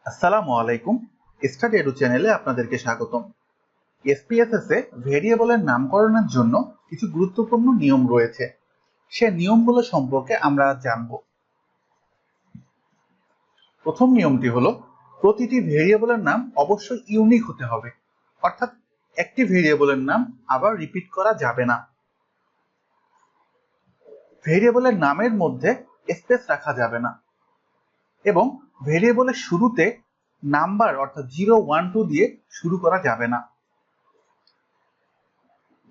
আসসালামু আলাইকুম। Study edu চ্যানেলে আপনাদেরকে স্বাগতম। এসপিএসএস এ ভেরিয়েবলের নামকরণের জন্য কিছু গুরুত্বপূর্ণ নিয়ম রয়েছে। সে নিয়মগুলো সম্পর্কে আমরা জানব। প্রথম নিয়মটি হলো প্রতিটি ভেরিয়েবলের নাম অবশ্যই ইউনিক হতে হবে, অর্থাৎ একটি ভেরিয়েবলের নাম আবার রিপিট করা যাবে না। ভেরিয়েবলের নামের মধ্যে স্পেস রাখা যাবে না এবং ভেরিয়েবলের শুরুতে নাম্বার অর্থাৎ 0, 1, 2 দিয়ে শুরু করা যাবে না।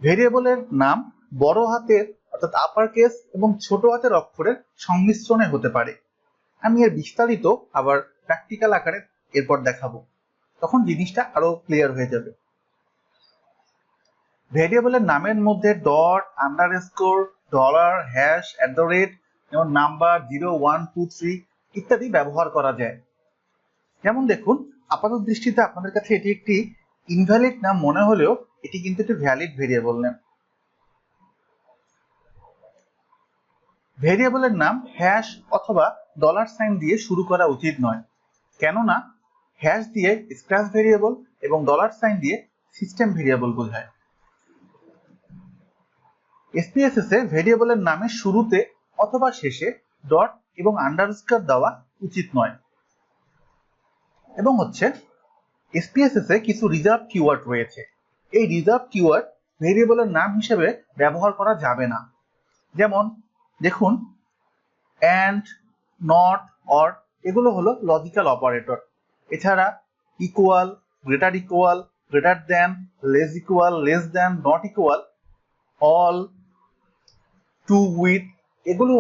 ভেরিয়েবলের নাম বড় হাতের অর্থাৎ আপার কেস এবং ছোট হাতের অক্ষরের সংমিশ্রণে হতে পারে। আমি এর বিস্তারিত আবার প্র্যাকটিক্যাল আকারে এরপর দেখাবো, তখন জিনিসটা আরো ক্লিয়ার হয়ে যাবে। ভেরিয়েবলের নামের মধ্যে ডট, আন্ডারস্কোর, ডলার, হ্যাশ, @ যেমন নাম্বার 0, 1, 2, 3 ইত্যাদি ব্যবহার করা যায়। যেমন দেখুন, আপাত দৃষ্টিতে আপনাদের কাছে এটি একটি ইনভ্যালিড নাম মনে হলেও এটি কিন্তু একটি ভ্যালিড ভেরিয়েবল নেম। ভেরিয়েবলের নাম হ্যাশ অথবা $সাইন দিয়ে শুরু করা উচিত নয়, কেননা হ্যাশ দিয়ে স্ক্র্যাচ ভেরিয়েবল এবং $সাইন দিয়ে সিস্টেম ভেরিয়েবল বোঝায়। এসপিএসএস এ ভেরিয়েবলের নামের শুরুতে অথবা শেষে ডট এবং আন্ডারস্কোর দেওয়া উচিত নয়। এবং এসপিএসএস এ কিছু রিজার্ভ কিওয়ার্ড রয়েছে। এই রিজার্ভ কিওয়ার্ড ভেরিয়েবলের নাম হিসেবে ব্যবহার করা যাবে না। যেমন দেখুন, অ্যান্ড, নট, অর এগুলো হলো লজিক্যাল অপারেটর। এছাড়া equal, greater equal, greater than, less equal, less than, not equal, all, to, with এগুলো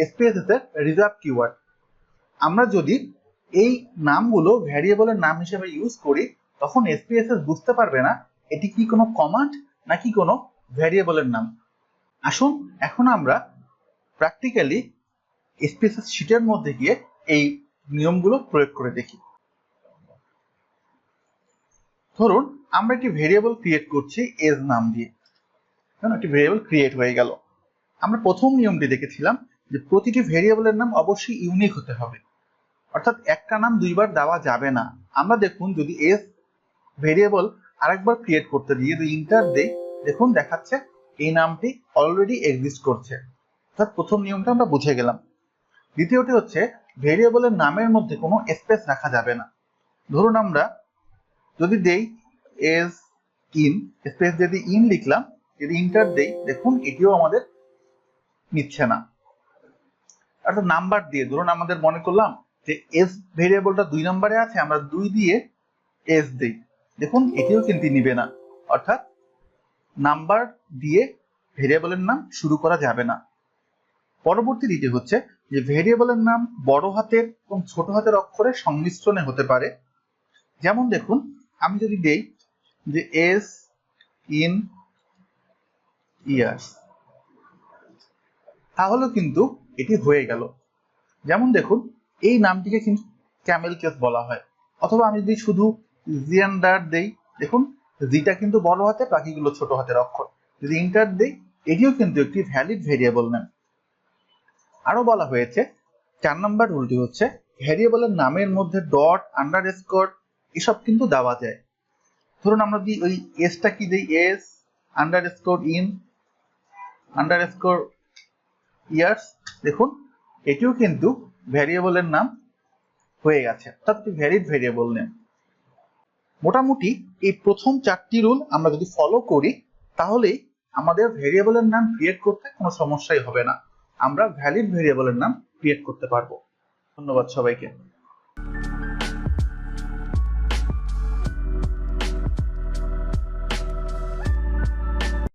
এসপিএসএস এর রিজার্ভ কিওয়ার্ড। আমরা যদি এই নামগুলো ভ্যারিয়েবলের নাম হিসেবে ইউজ করি, তখন এসপিএসএস বুঝতে পারবে না এটি কি কোনো কমান্ড নাকি কোনো ভ্যারিয়েবলের নাম। আসুন এখন আমরা প্র্যাকটিক্যালি এসপিএসএস শীটের মধ্যে গিয়ে এই নিয়মগুলো প্রয়োগ করে দেখি। ধরুন আমরা একটি ভেরিয়েবল ক্রিয়েট করছি এজ নাম দিয়ে। একটি ভেরিয়েবল ক্রিয়েট হয়ে গেল। আমরা প্রথম নিয়মটি দেখেছিলাম যে প্রতিটি ভেরিয়েবলের নাম অবশ্যই ইউনিক হতে হবে, অর্থাৎ একটা নাম দুইবার দেওয়া যাবে না। আমরা দেখুন যদি এস ভেরিয়েবল আরেকবার ক্রিয়েট করতে দিয়ে যদি ইন্টার দেই, দেখুন দেখাচ্ছে এই নামটি অলরেডি এক্সিস্ট করছে, অর্থাৎ প্রথম নিয়মটা আমরা বুঝে গেলাম। দ্বিতীয়টি ভেরিয়েবলের নামের মধ্যে কোনো স্পেস রাখা যাবে না। ধরুন আমরা যদি দেই এস ইন, স্পেস যদি ইন লিখলাম, যদি ইন্টার দেই, দেখুন এটিও আমাদের নিচ্ছে না। অর্থাৎ নাম্বার দিয়ে ধরুন আমাদের মনে করলাম যে এস ভেরিয়েবলটা 2 নম্বরে আছে, আমরা 2 দিয়ে এস দেই, দেখুন এটিও কিন্তু নিবে না। অর্থাৎ নাম্বার দিয়ে ভেরিয়েবলের নাম শুরু করা যাবে না। পরবর্তী দিকে যে ভেরিয়েবলের নাম বড় হাতের এবং ছোট হাতের অক্ষরের সংমিশ্রণে হতে পারে। যেমন দেখুন, আমি যদি দেই যে এস ইন ইয়ার্স, তাহলে কিন্তু এটি হয়ে গেল। যেমন দেখুন, এই নামটিকে কিন্তু ক্যামেল কেস বলা হয়। অথবা আমি যদি শুধু জিয়ান্ডার দেই, দেখুন জিটা কিন্তু বড় হাতে, বাকিগুলো ছোট হাতের অক্ষর। যদি ইন্টার দেই, এটিও কিন্তু একটি ভ্যালিড ভেরিয়েবল নেম। আরো বলা হয়েছে 4 নম্বর রুলটি ভেরিয়েবলের নামের মধ্যে ডট, আন্ডারস্কোর এসব কিন্তু দেওয়া যায়। ধরুন আমরা যদি ওই এসটা কি দেই, S underscore in underscore years, দেখুন এটিও কিন্তু ভ্যারিয়েবলের নাম হয়ে গেছে, অর্থাৎ ভ্যালিড ভেরিয়েবল নেম। মোটামুটি এই প্রথম 4টি রুল আমরা যদি ফলো করি, তাহলেই আমাদের ভেরিয়েবলের নাম ক্রিয়েট করতে কোনো সমস্যাই হবে না। আমরা ভ্যালিড ভেরিয়েবলের নাম ক্রিয়েট করতে পারবো। ধন্যবাদ সবাইকে।